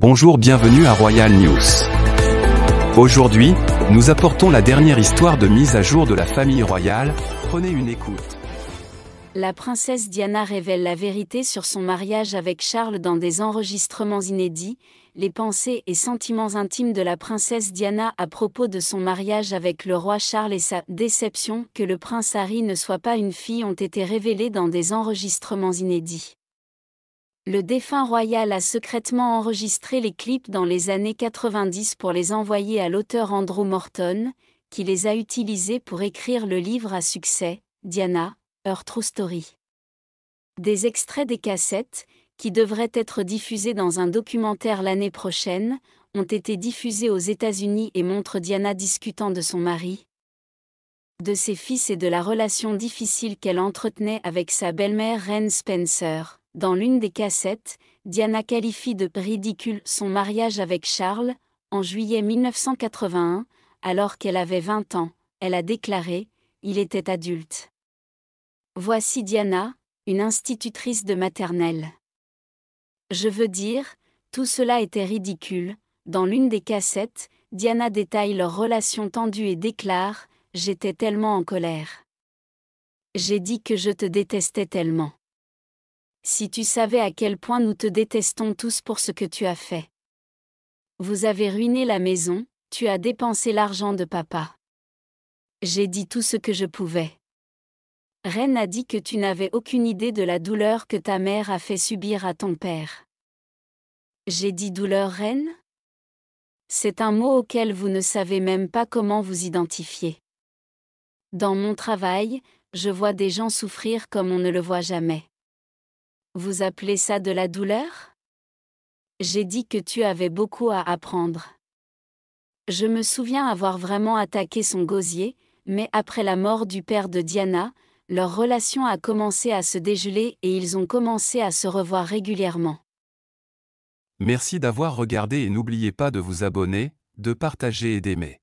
Bonjour, bienvenue à Royal News. Aujourd'hui, nous apportons la dernière histoire de mise à jour de la famille royale. Prenez une écoute. La princesse Diana révèle la vérité sur son mariage avec Charles dans des enregistrements inédits, les pensées et sentiments intimes de la princesse Diana à propos de son mariage avec le roi Charles et sa déception que le prince Harry ne soit pas une fille ont été révélées dans des enregistrements inédits. Le défunt royal a secrètement enregistré les clips dans les années 90 pour les envoyer à l'auteur Andrew Morton, qui les a utilisés pour écrire le livre à succès, Diana, Her True Story. Des extraits des cassettes, qui devraient être diffusés dans un documentaire l'année prochaine, ont été diffusés aux États-Unis et montrent Diana discutant de son mari, de ses fils et de la relation difficile qu'elle entretenait avec sa belle-mère reine Spencer. Dans l'une des cassettes, Diana qualifie de ridicule son mariage avec Charles. En juillet 1981, alors qu'elle avait 20 ans, elle a déclaré « Il était adulte ». Voici Diana, une institutrice de maternelle. Je veux dire, tout cela était ridicule. Dans l'une des cassettes, Diana détaille leur relation tendue et déclare « J'étais tellement en colère. J'ai dit que je te détestais tellement. Si tu savais à quel point nous te détestons tous pour ce que tu as fait. Vous avez ruiné la maison, tu as dépensé l'argent de papa. J'ai dit tout ce que je pouvais. Reine a dit que tu n'avais aucune idée de la douleur que ta mère a fait subir à ton père. J'ai dit douleur, Reine ? C'est un mot auquel vous ne savez même pas comment vous identifier. Dans mon travail, je vois des gens souffrir comme on ne le voit jamais. Vous appelez ça de la douleur ? J'ai dit que tu avais beaucoup à apprendre. Je me souviens avoir vraiment attaqué son gosier, mais après la mort du père de Diana, leur relation a commencé à se dégeler et ils ont commencé à se revoir régulièrement. Merci d'avoir regardé et n'oubliez pas de vous abonner, de partager et d'aimer.